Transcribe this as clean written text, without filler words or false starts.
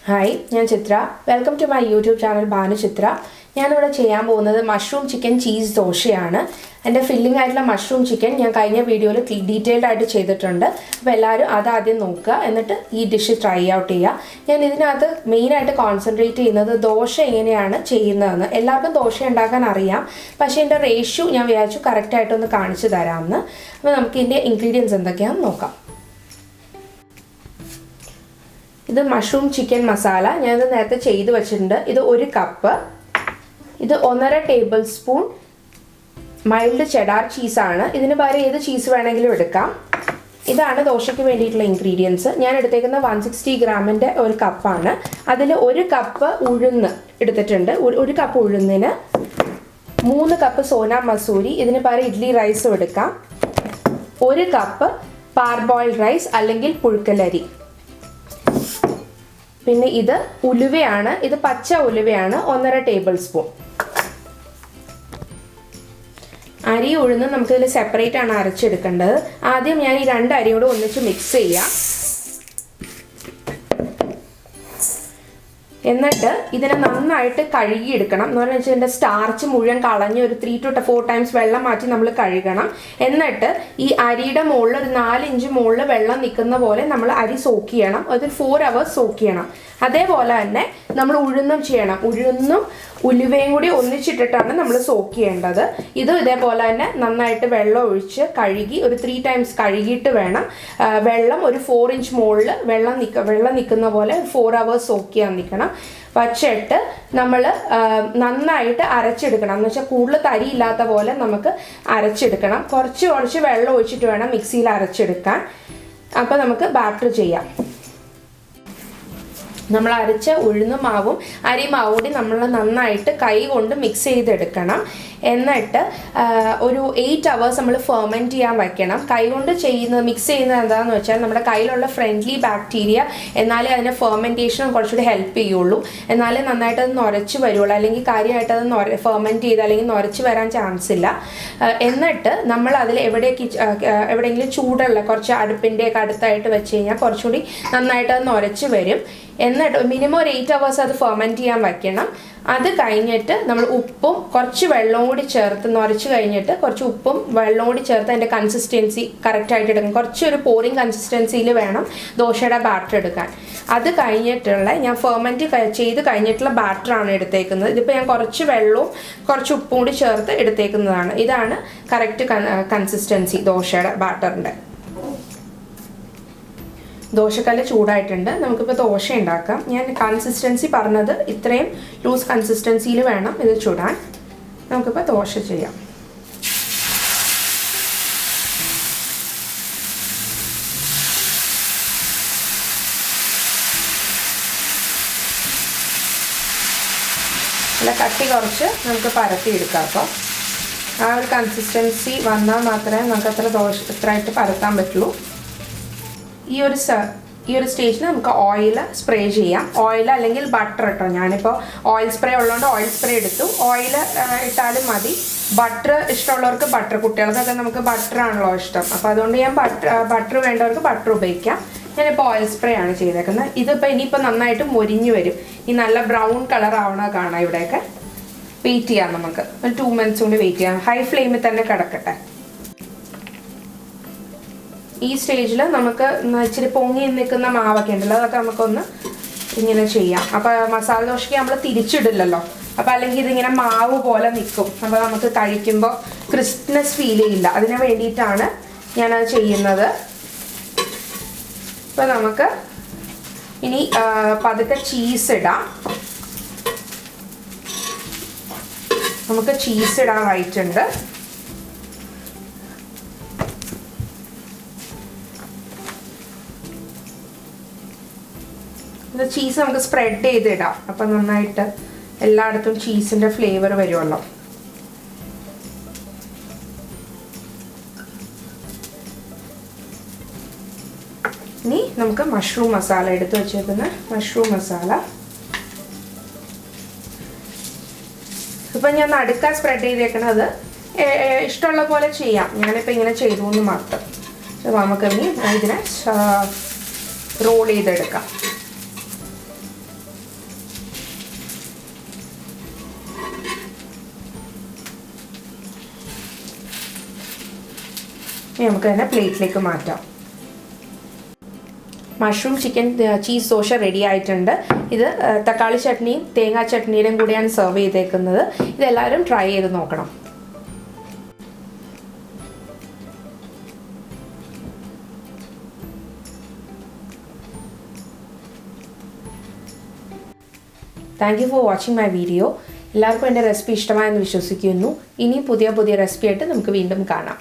Hi, ഞാൻ Chitra. Welcome to my YouTube channel Bhanu Chitra. ഞാനിവിടെ ചെയ്യാൻ പോകുന്നത് മഷ്റൂം ചിക്കൻ ചീസ് ദോശയാണ്. എൻ്റെ ഫില്ലിംഗ് ആയിട്ടുള്ള മഷ്റൂം ചിക്കൻ ഞാൻ കഴിഞ്ഞ വീഡിയോയിൽ ഡീറ്റെയിൽഡ് ആയിട്ട് ചെയ്തിട്ടുണ്ട്. അപ്പോൾ എല്ലാവരും അതാദ്യം നോക്കുക, എന്നിട്ട് ഈ ഡിഷ് ട്രൈ ഔട്ട് ചെയ്യുക. ഞാൻ ഇതിനകത്ത് മെയിനായിട്ട് കോൺസെൻട്രേറ്റ് ചെയ്യുന്നത് ദോശ എങ്ങനെയാണ് ചെയ്യുന്നതെന്ന്. എല്ലാവർക്കും ദോശ ഉണ്ടാക്കാൻ അറിയാം, പക്ഷേ എൻ്റെ റേഷ്യോ ഞാൻ വിചാരിച്ചു കറക്റ്റായിട്ടൊന്ന് കാണിച്ചു തരാമെന്ന്. അപ്പോൾ നമുക്ക് ഇതിൻ്റെ ഇൻഗ്രീഡിയൻസ് എന്തൊക്കെയാണെന്ന് നോക്കാം. ഇത് മഷ്റൂം ചിക്കൻ മസാല ഞാനിത് നേരത്തെ ചെയ്ത് വെച്ചിട്ടുണ്ട്. ഇത് 1 കപ്പ്. ഇത് 1.5 ടേബിൾ സ്പൂൺ മൈൽഡ് ചെഡാർ ചീസാണ്. ഇതിന് പകരം ഏത് ചീസ് വേണമെങ്കിലും എടുക്കാം. ഇതാണ് ദോശയ്ക്ക് വേണ്ടിയിട്ടുള്ള ഇൻഗ്രീഡിയൻസ്. ഞാൻ എടുത്തേക്കുന്ന 160 ഗ്രാമിൻ്റെ 1 കപ്പാണ്. അതിൽ 1 കപ്പ് ഉഴുന്ന് എടുത്തിട്ടുണ്ട്. 1 കപ്പ് ഉഴുന്നിന് 3 കപ്പ് സോന മസൂരി. ഇതിന് പകരം ഇഡ്ലി റൈസും എടുക്കാം. 1 കപ്പ് പാർബോയിൽഡ് റൈസ് അല്ലെങ്കിൽ പുഴുക്കലരി. പിന്നെ ഇത് ഉലുവയാണ്. ഇത് പച്ച ഉലുവയാണ്, 1.5 ടേബിൾ സ്പൂൺ. അരി ഉഴുന്ന് നമുക്കിതിൽ സെപ്പറേറ്റ് ആണ് അരച്ചെടുക്കേണ്ടത്. ആദ്യം ഞാൻ ഈ 2 അരിയും കൂടെ ഒന്നിച്ച് മിക്സ് ചെയ്യാം. എന്നിട്ട് ഇതിനെ നന്നായിട്ട് കഴുകിയെടുക്കണം. എന്ന് പറഞ്ഞാൽ ഇതിൻ്റെ സ്റ്റാർച്ച് മുഴുവൻ കളഞ്ഞ് ഒരു 3 to 4 ടൈംസ് വെള്ളം മാറ്റി നമ്മൾ കഴുകണം. എന്നിട്ട് ഈ അരിയുടെ മുകളിൽ ഒരു 4 ഇഞ്ച് മുകളിൽ വെള്ളം നിൽക്കുന്ന പോലെ നമ്മൾ അരി സോക്ക് ചെയ്യണം. ഒരു 4 hours സോക്ക് ചെയ്യണം. അതേപോലെ തന്നെ നമ്മൾ ഉഴുന്നും ചെയ്യണം. ഉഴുന്നും ഉലുവയും കൂടി ഒന്നിച്ചിട്ടിട്ടാണ് നമ്മൾ സോക്ക് ചെയ്യേണ്ടത്. ഇതും ഇതേപോലെ തന്നെ നന്നായിട്ട് വെള്ളം ഒഴിച്ച് കഴുകി ഒരു 3 ടൈംസ് കഴുകിയിട്ട് വേണം. വെള്ളം ഒരു 4 ഇഞ്ച് മുകളിൽ വെള്ളം നിൽക്കുന്ന പോലെ 4 hours സോക്ക് ചെയ്യാൻ നിൽക്കണം. വച്ചിട്ട് നമ്മൾ നന്നായിട്ട് അരച്ചെടുക്കണം. എന്ന് വെച്ചാൽ കൂടുതൽ തരി ഇല്ലാത്ത പോലെ നമുക്ക് അരച്ചെടുക്കണം. കുറച്ച് വെള്ളം ഒഴിച്ചിട്ട് വേണം മിക്സിയിൽ അരച്ചെടുക്കാൻ. അപ്പോൾ നമുക്ക് ബാറ്റർ ചെയ്യാം. നമ്മൾ അരച്ച ഉഴുന്ന് മാവും അരിമാവും കൂടി നമ്മൾ നന്നായിട്ട് കൈ കൊണ്ട് മിക്സ് ചെയ്തെടുക്കണം. എന്നിട്ട് ഒരു 8 hours നമ്മൾ ഫെർമെൻറ്റ് ചെയ്യാൻ വയ്ക്കണം. കൈ കൊണ്ട് മിക്സ് ചെയ്യുന്നത് എന്താണെന്ന് വെച്ചാൽ നമ്മുടെ കയ്യിലുള്ള ഫ്രണ്ട്ലി ബാക്ടീരിയ എന്നാലേ അതിൻ്റെ ഫെർമെൻറ്റേഷൻ കുറച്ചുകൂടി ഹെൽപ്പ് ചെയ്യുള്ളൂ. എന്നാലേ നന്നായിട്ട് അത് നുരച്ച് വരുള്ളൂ. അല്ലെങ്കിൽ കാര്യമായിട്ട് അത് ഫെർമെൻറ്റ് ചെയ്ത് അല്ലെങ്കിൽ നുരച്ച് വരാൻ ചാൻസ് ഇല്ല. എന്നിട്ട് നമ്മൾ അതിൽ എവിടെയെങ്കിലും ചൂടുള്ള കുറച്ച് അടുപ്പിൻ്റെയൊക്കെ അടുത്തായിട്ട് വെച്ച് കഴിഞ്ഞാൽ കുറച്ചുകൂടി നന്നായിട്ട് അത് നുരച്ച് വരും. എന്നിട്ട് മിനിമം ഒരു 8 hours അത് ഫെർമെൻറ്റ് ചെയ്യാൻ വയ്ക്കണം. അത് കഴിഞ്ഞിട്ട് നമ്മൾ ഉപ്പും കുറച്ച് വെള്ളവും കൂടി ചേർത്ത് നുരച്ച് കഴിഞ്ഞിട്ട് കുറച്ച് ഉപ്പും വെള്ളവും കൂടി ചേർത്ത് അതിൻ്റെ കൺസിസ്റ്റൻസി കറക്റ്റായിട്ട് എടുക്കണം. കുറച്ചൊരു പോറിങ് കൺസിസ്റ്റൻസിയിൽ വേണം ദോശയുടെ ബാറ്റർ എടുക്കാൻ. അത് കഴിഞ്ഞിട്ടുള്ള ഞാൻ ഫെർമെൻറ്റ് ചെയ്ത് കഴിഞ്ഞിട്ടുള്ള ബാറ്ററാണ് എടുത്തേക്കുന്നത്. ഇതിപ്പോൾ ഞാൻ കുറച്ച് വെള്ളവും കുറച്ച് ഉപ്പും കൂടി ചേർത്ത് എടുത്തേക്കുന്നതാണ്. ഇതാണ് കറക്റ്റ് കൺസിസ്റ്റൻസി ദോശയുടെ ബാറ്ററിൻ്റെ. ദോശക്കല്ല് ചൂടായിട്ടുണ്ട്. നമുക്കിപ്പോൾ ദോശ ഉണ്ടാക്കാം. ഞാൻ കൺസിസ്റ്റൻസി പറഞ്ഞത് ഇത്രയും ലൂസ് കൺസിസ്റ്റൻസിയിൽ വേണം ഇത് ചുടാൻ. നമുക്കിപ്പോൾ ദോശ ചെയ്യാം. നല്ല കട്ടി കുറച്ച് നമുക്ക് പരത്തിയെടുക്കാം. അപ്പോൾ ആ ഒരു കൺസിസ്റ്റൻസി വന്നാൽ മാത്രമേ നമുക്ക് ഇത്രയായിട്ട് പരത്താൻ പറ്റുള്ളൂ. ഈ ഒരു സ്റ്റേജിൽ നമുക്ക് ഓയിൽ സ്പ്രേ ചെയ്യാം. ഓയിൽ അല്ലെങ്കിൽ ബട്ടർ കേട്ടോ. ഞാനിപ്പോൾ ഓയിൽ സ്പ്രേ ഉള്ളതുകൊണ്ട് ഓയിൽ സ്പ്രേ എടുത്തു. ഓയിൽ ഇട്ടാലും മതി. ബട്ടർ ഇഷ്ടമുള്ളവർക്ക് ബട്ടർ, കുട്ടികൾക്കൊക്കെ നമുക്ക് ബട്ടറാണല്ലോ ഇഷ്ടം. അപ്പോൾ അതുകൊണ്ട് ഞാൻ ബട്ടർ വേണ്ടവർക്ക് ബട്ടർ ഉപയോഗിക്കാം. ഞാനിപ്പോൾ ഓയിൽ സ്പ്രേ ആണ് ചെയ്തേക്കുന്നത്. ഇതിപ്പോൾ ഇനിയിപ്പോൾ നന്നായിട്ട് മൊരിഞ്ഞ് വരും. ഈ നല്ല ബ്രൗൺ കളർ ആവണ കാണാം. ഇവിടെയൊക്കെ വെയിറ്റ് ചെയ്യാം. നമുക്ക് ഒരു 2 minutes കൊണ്ട് വെയിറ്റ് ചെയ്യാം. ഹൈ ഫ്ലെയിമിൽ തന്നെ കിടക്കട്ടെ. ഈ സ്റ്റേജിൽ നമുക്ക് ഇച്ചിരി പൊങ്ങി നിൽക്കുന്ന മാവൊക്കെ ഉണ്ടല്ലോ, അതൊക്കെ നമുക്കൊന്ന് ഇങ്ങനെ ചെയ്യാം. അപ്പോൾ മസാല ദോശയ്ക്ക് നമ്മൾ തിരിച്ചിടില്ലല്ലോ. അപ്പോൾ അല്ലെങ്കിൽ ഇതിങ്ങനെ മാവ് പോലെ നിൽക്കും. അപ്പോൾ നമുക്ക് കഴിക്കുമ്പോൾ ക്രിസ്പ്നെസ് ഫീൽ ചെയ്യില്ല. അതിന് വേണ്ടിയിട്ടാണ് ഞാനത് ചെയ്യുന്നത്. അപ്പോൾ നമുക്ക് ഇനി പതുക്കെ ചീസ് ഇടാം. നമുക്ക് ചീസ് ഇടാനായിട്ടുണ്ട്. ഇത് ചീസ് നമുക്ക് സ്പ്രെഡ് ചെയ്തിടാം. അപ്പം നന്നായിട്ട് എല്ലായിടത്തും ചീസിൻ്റെ ഫ്ലേവർ വരുമല്ലോ. ഇനി നമുക്ക് മഷ്റൂം മസാല എടുത്ത് വെച്ചേക്കുന്ന മഷ്റൂം മസാല ഇപ്പം ഞാൻ നടുക്കാൻ സ്പ്രെഡ് ചെയ്തേക്കണത് ഇഷ്ടമുള്ള പോലെ ചെയ്യാം. ഞാനിപ്പോൾ ഇങ്ങനെ ചെയ്തു എന്ന് മാത്രം. നമുക്ക് ഇനി ഇതിനെ റോൾ ചെയ്തെടുക്കാം. ഇനി നമുക്ക് തന്നെ പ്ലേറ്റിലേക്ക് മാറ്റാം. Mushroom chicken cheese dosa ready ആയിട്ടുണ്ട്. ഇത് തക്കാളി ചട്നിയും തേങ്ങാ ചട്നിയുടെയും കൂടിയാണ് സെർവ് ചെയ്തേക്കുന്നത്. ഇതെല്ലാവരും ട്രൈ ചെയ്ത് നോക്കണം. Thank you for watching my video. എല്ലാവർക്കും എൻ്റെ റെസിപ്പി ഇഷ്ടമായെന്ന് വിശ്വസിക്കുന്നു. ഇനിയും പുതിയ റെസിപ്പി ആയിട്ട് നമുക്ക് വീണ്ടും കാണാം.